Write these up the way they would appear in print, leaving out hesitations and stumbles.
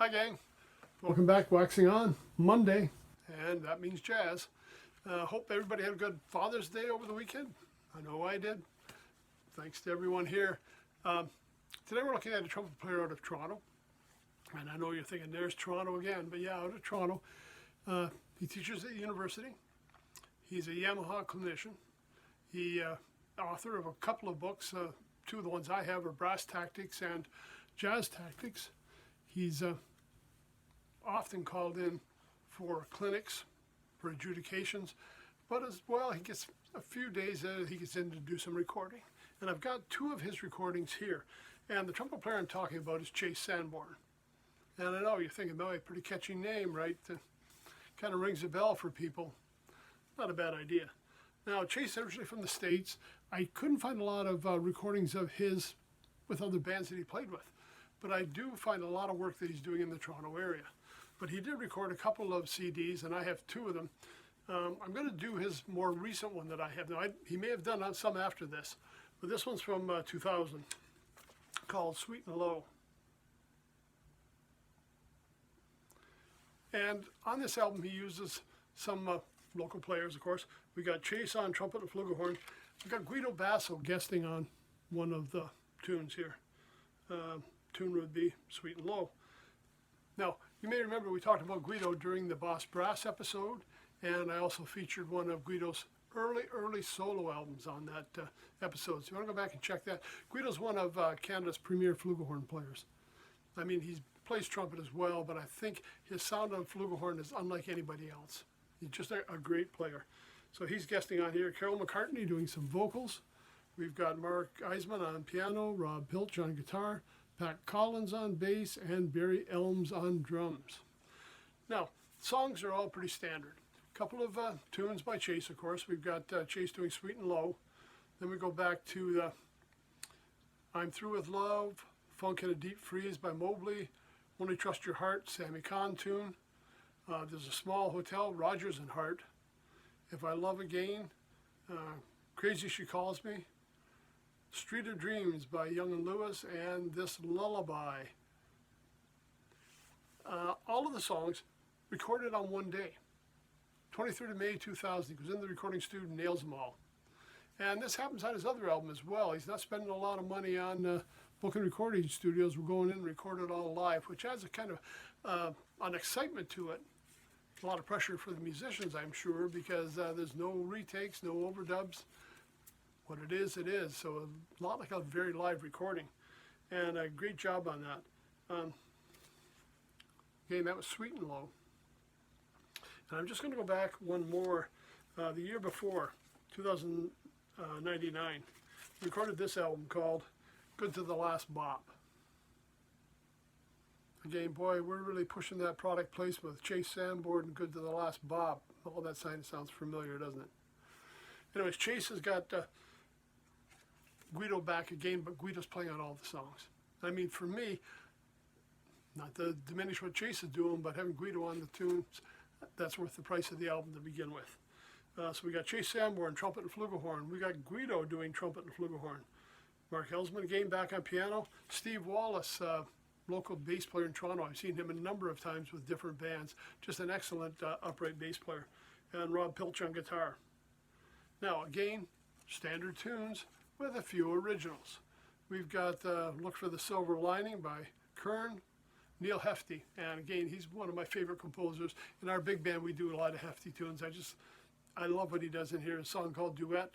Hi gang, welcome back, Waxing On, Monday, and that means jazz. Hope everybody had a good Father's Day over the weekend. I know I did. Thanks to everyone here. Today we're looking at a trumpet player out of Toronto, and I know you're thinking there's Toronto again, but yeah, out of Toronto. He teaches at the university. He's a Yamaha clinician. He author of a couple of books. Two of the ones I have are Brass Tactics and Jazz Tactics. He's often called in for clinics, for adjudications, but as well, he gets a few days he gets in to do some recording. And I've got two of his recordings here. And the trumpet player I'm talking about is Chase Sanborn. And I know you're thinking, oh, a pretty catchy name, right? Kind of rings a bell for people. Not a bad idea. Now, Chase is originally from the States. I couldn't find a lot of recordings of his with other bands that he played with. But I do find a lot of work that he's doing in the Toronto area. But he did record a couple of CDs, and I have two of them. I'm going to do his more recent one that I have. Now, he may have done some after this, but this one's from 2000, called Sweet and Low. And on this album, he uses some local players, of course. We got Chase on trumpet and flugelhorn. We got Guido Basso guesting on one of the tunes here. Tune would be Sweet and Low. Now, you may remember we talked about Guido during the Boss Brass episode, and I also featured one of Guido's early solo albums on that episode. So you want to go back and check that. Guido's one of Canada's premier flugelhorn players. I mean, he plays trumpet as well, but I think his sound on flugelhorn is unlike anybody else. He's just a great player. So he's guesting on here. Carol McCartney doing some vocals. We've got Mark Eisman on piano, Rob Pilch on guitar, Pat Collins on bass, and Barry Elms on drums. Now, songs are all pretty standard. A couple of tunes by Chase, of course. We've got Chase doing Sweet and Low. Then we go back to the I'm Through With Love, Funk in a Deep Freeze by Mobley, Only Trust Your Heart, Sammy Kahn tune. There's a Small Hotel, Rogers and Hart. If I Love Again, Crazy She Calls Me, Street of Dreams by Young and Lewis, and This Lullaby. All of the songs recorded on one day, 23rd of May 2000. He was in the recording studio and nails them all. And this happens on his other album as well. He's not spending a lot of money on booking recording studios. We're going in and record it all live, which adds a kind of an excitement to it. A lot of pressure for the musicians, I'm sure, because there's no retakes, no overdubs. What it is, it is. So a lot like a very live recording. And a great job on that. Again, that was Sweet and Low. And I'm just going to go back one more. The year before, 2099, recorded this album called Good to the Last Bop. Again, boy, we're really pushing that product placement with Chase Sanborn and Good to the Last Bop. All that sounds familiar, doesn't it? Anyways, Chase has got Guido back again, but Guido's playing on all the songs. I mean, for me, not to diminish what Chase is doing, but having Guido on the tunes, that's worth the price of the album to begin with. So we got Chase Sanborn, trumpet and flugelhorn. We got Guido doing trumpet and flugelhorn. Mark Helsman again back on piano. Steve Wallace, local bass player in Toronto. I've seen him a number of times with different bands. Just an excellent upright bass player. And Rob Pilch on guitar. Now, again, standard tunes with a few originals. We've got Look for the Silver Lining by Kern, Neil Hefti. And again, he's one of my favorite composers. In our big band, we do a lot of Hefti tunes. I love what he does in here. A song called Duet.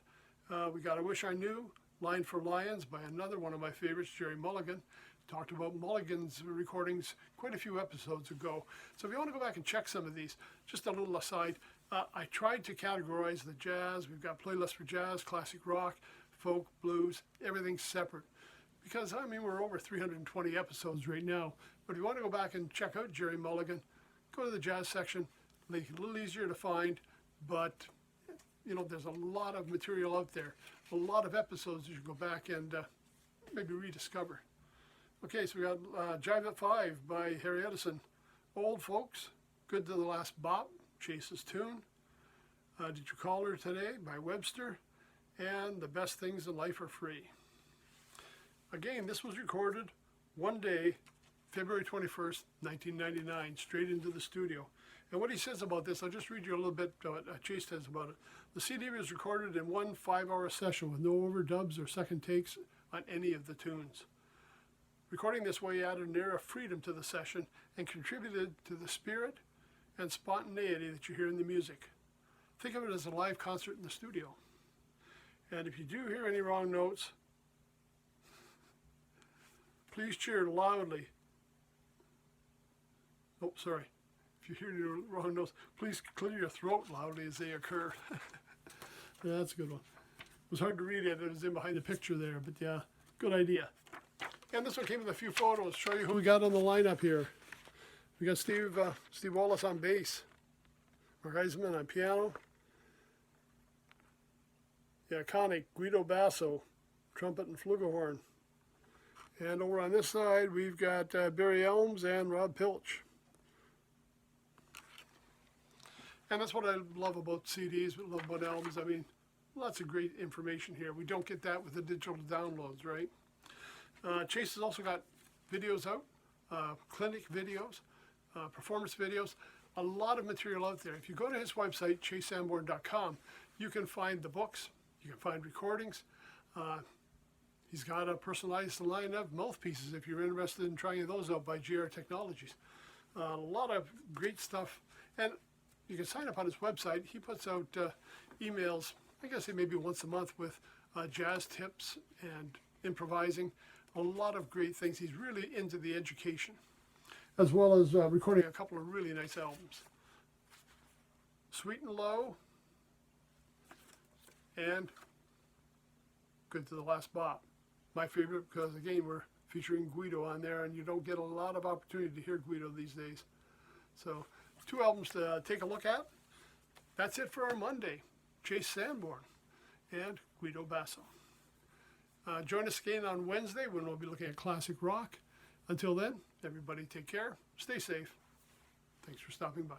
We got I Wish I Knew, Line for Lions by another one of my favorites, Jerry Mulligan. Talked about Mulligan's recordings quite a few episodes ago. So if you want to go back and check some of these, just a little aside, I tried to categorize the jazz. We've got playlists for jazz, classic rock, folk, blues, everything separate. Because, I mean, we're over 320 episodes right now. But if you want to go back and check out Jerry Mulligan, go to the jazz section. Make it a little easier to find, but, you know, there's a lot of material out there. A lot of episodes you should go back and maybe rediscover. Okay, so we got Jive at 5 by Harry Edison. Old Folks, Good to the Last Bop, Chase's tune. Did You Call Her Today by Webster. And The Best Things in Life Are Free. Again, this was recorded one day, February 21st, 1999, straight into the studio. And what he says about this, I'll just read you a little bit what Chase says about it. The CD was recorded in one 5-hour session with no overdubs or second takes on any of the tunes. Recording this way added an air of freedom to the session and contributed to the spirit and spontaneity that you hear in the music. Think of it as a live concert in the studio. And if you do hear any wrong notes, please cheer loudly. Oh, sorry. If you hear any wrong notes, please clear your throat loudly as they occur. Yeah, that's a good one. It was hard to read it. It was in behind the picture there, but yeah, good idea. And this one came with a few photos. Show you who we got on the lineup here. We got Steve Wallace on bass, Mark Eisman on piano, the iconic Guido Basso, trumpet and flugelhorn. And over on this side, we've got Barry Elms and Rob Pilch. And that's what I love about CDs, love about albums. I mean, lots of great information here. We don't get that with the digital downloads, right? Chase has also got videos out, clinic videos, performance videos, a lot of material out there. If you go to his website, chasesanborn.com, you can find the books, you can find recordings. He's got a personalized line of mouthpieces if you're interested in trying those out by GR Technologies. A lot of great stuff. And you can sign up on his website. He puts out emails, I guess maybe once a month, with jazz tips and improvising. A lot of great things. He's really into the education, as well as recording a couple of really nice albums. Sweet and Low and Good to the Last Bop. My favorite because, again, we're featuring Guido on there, and you don't get a lot of opportunity to hear Guido these days. So, 2 albums to take a look at. That's it for our Monday. Chase Sanborn and Guido Basso. Join us again on Wednesday when we'll be looking at classic rock. Until then, everybody take care, stay safe. Thanks for stopping by.